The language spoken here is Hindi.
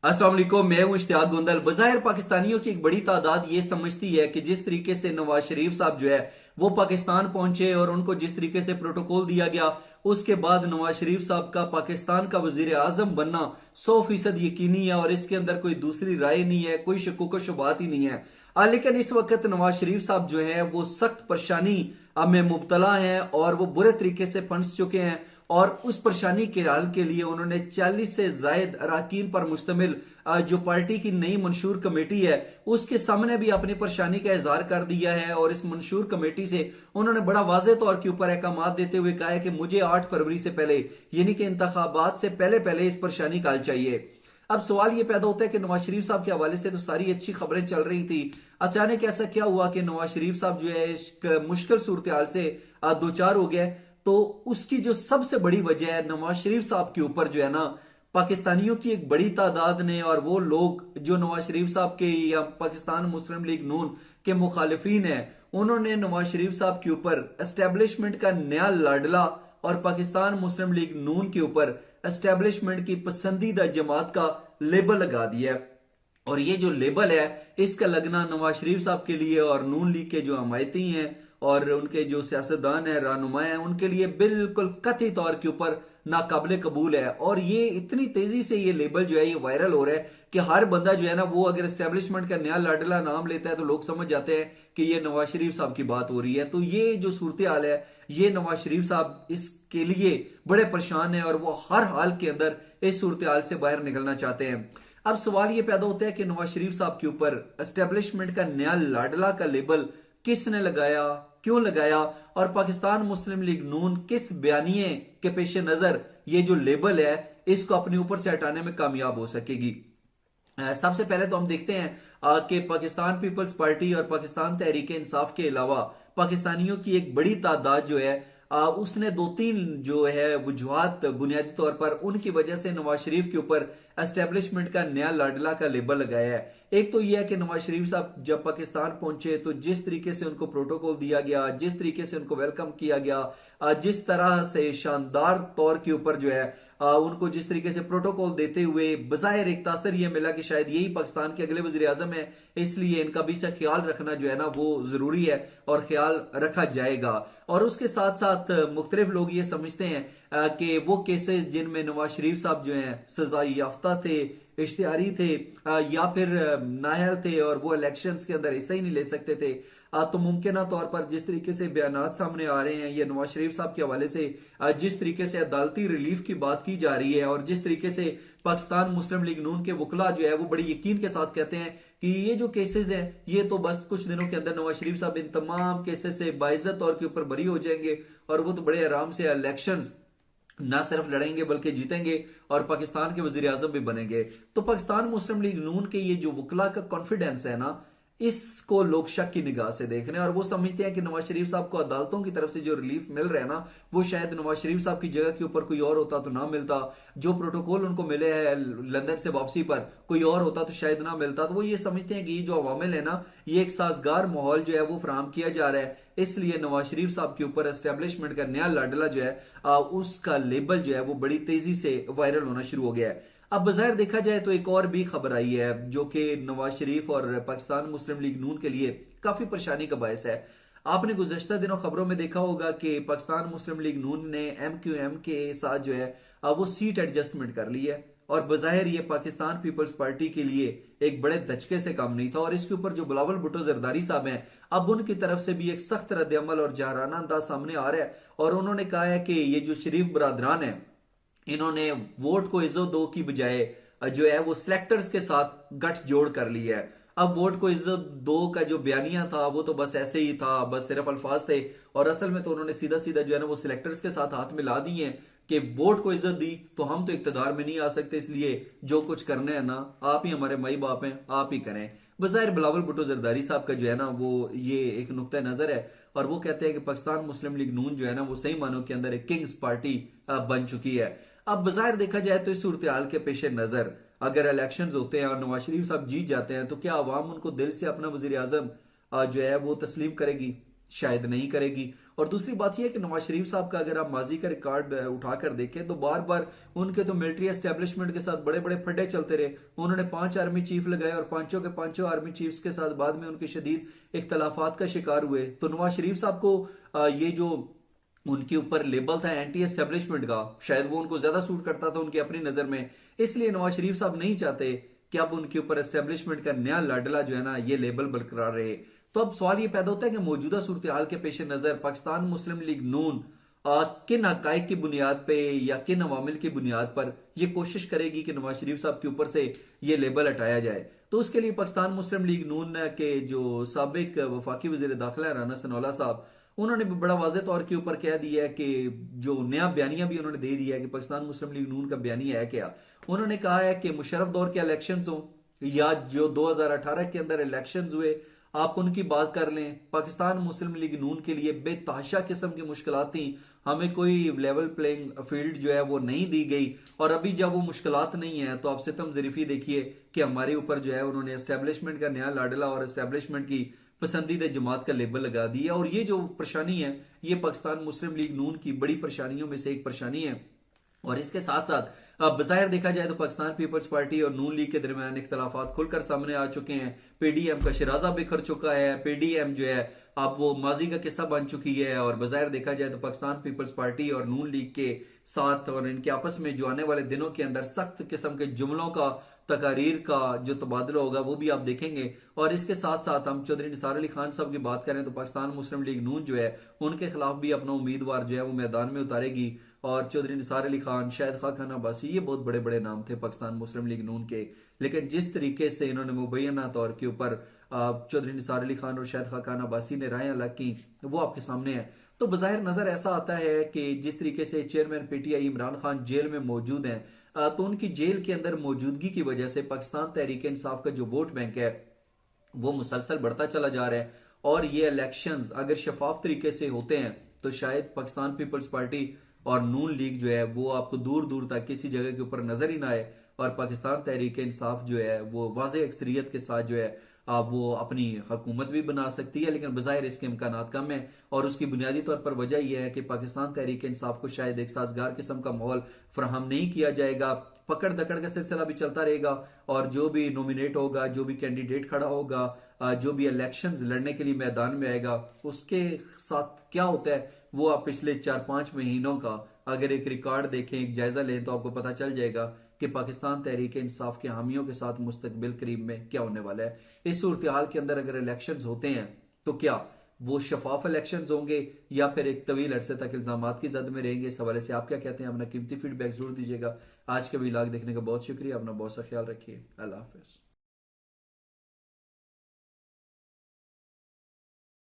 अस्सलाम वालेकुम, मैं हूं इश्तियाक गोंदल। बज़ाहिर पाकिस्तानियों की एक बड़ी तादाद ये समझती है कि जिस तरीके से नवाज शरीफ साहब जो है वो पाकिस्तान पहुंचे और उनको जिस तरीके से प्रोटोकॉल दिया गया, उसके बाद नवाज शरीफ साहब का पाकिस्तान का वजीर आजम बनना 100% यकीनी है और इसके अंदर कोई दूसरी राय नहीं है, कोई शक्को शुबात ही नहीं है। लेकिन इस वक्त नवाज शरीफ साहब जो है वो सख्त परेशानी में मुब्तला हैं और वो बुरे तरीके से फंस चुके हैं और उस परेशानी के हल के लिए उन्होंने 40 से जायद अरकान पर मुश्तमिल जो पार्टी की नई मंशूर कमेटी है उसके सामने भी अपनी परेशानी का इजहार कर दिया है। और इस मंशूर कमेटी से उन्होंने बड़ा वाज़ेह तौर के ऊपर अहकाम देते हुए कहा है कि मुझे 8 फरवरी से पहले यानी कि इंतखाबात से पहले पहले इस परेशानी का हल चाहिए। अब सवाल यह पैदा होता है कि नवाज शरीफ साहब के हवाले से तो सारी अच्छी खबरें चल रही थी, अचानक ऐसा क्या हुआ कि नवाज शरीफ साहब जो है एक मुश्किल सूरत हाल से दो चार हो गए। तो उसकी जो सबसे बड़ी वजह है नवाज शरीफ साहब के ऊपर जो है ना, पाकिस्तानियों की एक बड़ी तादाद ने और वो लोग जो नवाज शरीफ साहब के या पाकिस्तान मुस्लिम लीग नून के मुखालिफिन है, उन्होंने नवाज शरीफ साहब के ऊपर एस्टेब्लिशमेंट का नया लाडला और पाकिस्तान मुस्लिम लीग नून के ऊपर एस्टेब्लिशमेंट की पसंदीदा जमात का लेबल लगा दिया है। और ये जो लेबल है इसका लगना नवाज शरीफ साहब के लिए और नून लीग के जो हमायती हैं और उनके जो सियासतदान है, रहनुमा है, उनके लिए बिल्कुल कतई तौर के ऊपर नाकाबिले कबूल है। और ये इतनी तेजी से ये लेबल जो है ये वायरल हो रहा है कि हर बंदा जो है ना वो अगर एस्टेब्लिशमेंट का नया लाडला नाम लेता है तो लोग समझ जाते हैं कि ये नवाज शरीफ साहब की बात हो रही है। तो ये जो सूरत हाल है ये नवाज शरीफ साहब इसके लिए बड़े परेशान है और वो हर हाल के अंदर इस सूरत हाल से बाहर निकलना चाहते हैं। अब सवाल ये पैदा होता है कि नवाज शरीफ साहब के ऊपर एस्टेब्लिशमेंट का नया लाडला का लेबल किसने लगाया, क्यों लगाया और पाकिस्तान मुस्लिम लीग नून किस बयानिए के पेश नजर ये जो लेबल है इसको अपने ऊपर से हटाने में कामयाब हो सकेगी। सबसे पहले तो हम देखते हैं कि पाकिस्तान पीपल्स पार्टी और पाकिस्तान तहरीक इंसाफ के अलावा पाकिस्तानियों की एक बड़ी तादाद जो है उसने दो तीन जो है वजूहात बुनियादी तौर पर उनकी वजह से नवाज शरीफ के ऊपर एस्टेब्लिशमेंट का नया लाडला का लेबल लगाया है। एक तो यह है कि नवाज शरीफ साहब जब पाकिस्तान पहुंचे तो जिस तरीके से उनको प्रोटोकॉल दिया गया, जिस तरीके से उनको वेलकम किया गया, जिस तरह से शानदार तौर के ऊपर जो है उनको जिस तरीके से प्रोटोकॉल देते हुए बजायर एक तासर यह मिला कि शायद यही पाकिस्तान के अगले वजीर आजम है, इसलिए इनका भी से ख्याल रखना जो है ना वो जरूरी है और ख्याल रखा जाएगा। और उसके साथ साथ मुख्तलिफ लोग ये समझते हैं कि वो केसेस जिनमें नवाज शरीफ साहब जो हैं सजाई याफ्ता थे, इश्तिहारी थे या फिर नाअहल थे और वो इलेक्शंस के अंदर हिस्सा ही नहीं ले सकते थे, तो मुमकिन तौर पर जिस तरीके से बयानात सामने आ रहे हैं ये नवाज शरीफ साहब के हवाले से जिस तरीके से अदालती रिलीफ की बात की जा रही है और जिस तरीके से पाकिस्तान मुस्लिम लीग नून के वकला जो है वो बड़ी यकीन के साथ कहते हैं कि ये जो केसेस हैं ये तो बस कुछ दिनों के अंदर नवाज शरीफ साहब इन तमाम केसेस से बाइज्जत तौर के ऊपर बरी हो जाएंगे और वो तो बड़े आराम से इलेक्शंस ना सिर्फ लड़ेंगे बल्कि जीतेंगे और पाकिस्तान के वजीर आजम भी बनेंगे। तो पाकिस्तान मुस्लिम लीग नून के ये जो वकला का कॉन्फिडेंस है ना, इसको लोग शक की निगाह से देख रहे हैं और वो समझते हैं कि नवाज शरीफ साहब को अदालतों की तरफ से जो रिलीफ मिल रहा है ना वो शायद नवाज शरीफ साहब की जगह के ऊपर कोई और होता तो ना मिलता, जो प्रोटोकॉल उनको मिले हैं लंदन से वापसी पर कोई और होता तो शायद ना मिलता। तो वो ये समझते हैं कि ये जो अवामिल है ना ये एक साजगार माहौल जो है वो फराहम किया जा रहा है, इसलिए नवाज शरीफ साहब के ऊपर एस्टेब्लिशमेंट का नया लाडला जो है उसका लेबल जो है वो बड़ी तेजी से वायरल होना शुरू हो गया है। अब बाहर देखा जाए तो एक और भी खबर आई है जो कि नवाज शरीफ और पाकिस्तान मुस्लिम लीग नून के लिए काफी परेशानी का बायस है। आपने गुज़श्ता दिनों खबरों में देखा होगा कि पाकिस्तान मुस्लिम लीग नून ने MQM के साथ जो है वो सीट एडजस्टमेंट कर ली है और बज़ाहिर ये पाकिस्तान पीपल्स पार्टी के लिए एक बड़े धचके से काम नहीं था। और इसके ऊपर जो बिलावल भुट्टो जरदारी साहब हैं अब उनकी तरफ से भी एक सख्त रद्द-ए-अमल और जहराना अंदाज सामने आ रहा है और उन्होंने कहा है कि ये जो शरीफ बरादरान है इन्होंने वोट को इज्जत दो की बजाय जो है वो सिलेक्टर्स के साथ गठजोड़ कर लिया है। अब वोट को इज्जत दो का जो बयानिया था वो तो बस ऐसे ही था, बस सिर्फ अल्फाज थे और असल में तो उन्होंने सीधा सीधा जो है ना वो सिलेक्टर्स के साथ हाथ मिला दिए हैं कि वोट को इज्जत दी तो हम तो इक्तदार में नहीं आ सकते, इसलिए जो कुछ करना है ना आप ही हमारे माई बाप हैं, आप ही करें। बज़ाहिर बिलावल भुट्टो जरदारी साहब का जो है ना वो ये एक नुक्ता नजर है और वो कहते हैं कि पाकिस्तान मुस्लिम लीग नून जो है ना वो सही मानों के अंदर एक किंग्स पार्टी बन चुकी है। अब बाहर देखा जाए तो इस सूरत हाल के पेश नजर अगर इलेक्शन होते हैं और नवाज शरीफ साहब जीत जाते हैं तो क्या अवाम उनको दिल से अपना वजीर आजम जो है वो तस्लीम करेगी? शायद नहीं करेगी। और दूसरी बात यह है कि नवाज शरीफ साहब का अगर आप माजी का रिकॉर्ड उठाकर देखें तो बार बार उनके तो मिलिट्री एस्टेब्लिशमेंट के साथ बड़े बड़े फड्डे चलते रहे। उन्होंने 5 आर्मी चीफ लगाए और पांचों के पांचों आर्मी चीफ्स के साथ बाद में उनके शदीद इख्तलाफात का शिकार हुए। तो नवाज शरीफ साहब को ये जो उनके ऊपर लेबल था एंटी एस्टेब्लिशमेंट का, शायद वो उनको ज्यादा सूट करता था उनकी अपनी नजर में, इसलिए नवाज शरीफ साहब नहीं चाहते कि अब उनके ऊपर एस्टेब्लिशमेंट का नया लाडला जो है ना ये लेबल बरकरार रहे। तो अब सवाल ये पैदा होता है कि मौजूदा सूरत हाल के पेश नजर पाकिस्तान मुस्लिम लीग नून किन हकाइक की बुनियाद पे या किन अवामिल की बुनियाद पर यह कोशिश करेगी कि नवाज शरीफ साहब के ऊपर से ये लेबल हटाया जाए। तो उसके लिए पाकिस्तान मुस्लिम लीग नून के जो साबिक वफाकी वजीर दाखिला राना सनोला साहब, उन्होंने भी बड़ा वाज़ेह तौर के ऊपर कह दिया है कि जो नया बयानिया भी उन्होंने दे दिया है कि पाकिस्तान मुस्लिम लीग नून का बयानिया है क्या। उन्होंने कहा है कि मुशर्रफ दौर के इलेक्शंस हो या जो 2018 के अंदर इलेक्शंस हुए, आप उनकी बात कर लें, पाकिस्तान मुस्लिम लीग नून के लिए बेतहाशा किस्म की मुश्किलात थी। हमें कोई लेवल प्लेइंग फील्ड जो है वो नहीं दी गई, और अभी जब वो मुश्किलात नहीं है तो आप सितम ज़रीफी देखिए कि हमारे ऊपर जो है उन्होंने एस्टेब्लिशमेंट का नया लाडला और एस्टेब्लिशमेंट की पसंदीदा जमात का लेबल लगा दिया। और ये जो परेशानी है ये पाकिस्तान मुस्लिम लीग नून की बड़ी परेशानियों में से एक परेशानी है। और इसके साथ साथ बज़ाहिर देखा जाए तो पाकिस्तान पीपल्स पार्टी और नून लीग के दरमियान इख्तलाफात खुलकर सामने आ चुके हैं। पीडीएम का शिराजा बिखर चुका है, पीडीएम जो है अब वो माजी का किस्सा बन चुकी है। और बज़ाहिर देखा जाए तो पाकिस्तान पीपल्स पार्टी और नून लीग के साथ और इनके आपस में जो आने वाले दिनों के अंदर सख्त किस्म के जुमलों का, तकारीर का जो तबादला होगा वो भी आप देखेंगे। और इसके साथ साथ हम चौधरी निसार अली खान साहब की बात करें तो पाकिस्तान मुस्लिम लीग नून जो है उनके खिलाफ भी अपना उम्मीदवार जो है वो मैदान में उतारेगी। और चौधरी निसार अली खान, शाहिद खान अब्बासी, ये बहुत बड़े बड़े नाम थे पाकिस्तान मुस्लिम लीग नून के, लेकिन जिस तरीके से इन्होंने मुबैना तौर के ऊपर चौधरी निसार अली खान और शाहिद खान अब्बासी ने राहें अलग की वो आपके सामने है। तो बज़ाहिर नजर ऐसा आता है कि जिस तरीके से चेयरमैन पीटीआई इमरान खान जेल में मौजूद हैं, तो उनकी जेल के अंदर मौजूदगी की वजह से पाकिस्तान तहरीक इंसाफ का जो वोट बैंक है वो मुसलसल बढ़ता चला जा रहा है। और ये इलेक्शंस अगर शफाफ तरीके से होते हैं तो शायद पाकिस्तान पीपल्स पार्टी और नून लीग जो है वो आपको दूर दूर तक किसी जगह के ऊपर नजर ही ना आए, और पाकिस्तान तहरीक इंसाफ जो है वो वाज़ेह अक्सरियत के साथ जो है वो अपनी हुकूमत भी बना सकती है। लेकिन बज़ाहिर इसके इम्कानात कम है, और उसकी बुनियादी तौर पर वजह यह है कि पाकिस्तान तहरीक इंसाफ को शायद एक साजगार किस्म का माहौल फराहम नहीं किया जाएगा। पकड़ दकड़ का सिलसिला भी चलता रहेगा, और जो भी नॉमिनेट होगा, जो भी कैंडिडेट खड़ा होगा, जो भी इलेक्शंस लड़ने के लिए मैदान में आएगा, उसके साथ क्या होता है वो आप पिछले 4-5 महीनों का अगर एक रिकॉर्ड देखें, एक जायजा लें, तो आपको पता चल जाएगा कि पाकिस्तान तहरीक इंसाफ के हामियों के साथ मुस्तकबिल करीब में क्या होने वाला है। इस सूरत हाल के अंदर अगर इलेक्शंस होते हैं तो क्या वो शफाफ इलेक्शंस होंगे या फिर एक तवील अरसे तक इल्जामात की जद में रहेंगे? इस हवाले से आप क्या कहते हैं? अपना कीमती फीडबैक जरूर दीजिएगा। आज का व्लॉग देखने का बहुत शुक्रिया। अपना बहुत सा ख्याल रखिए। अल्लाह हाफिज।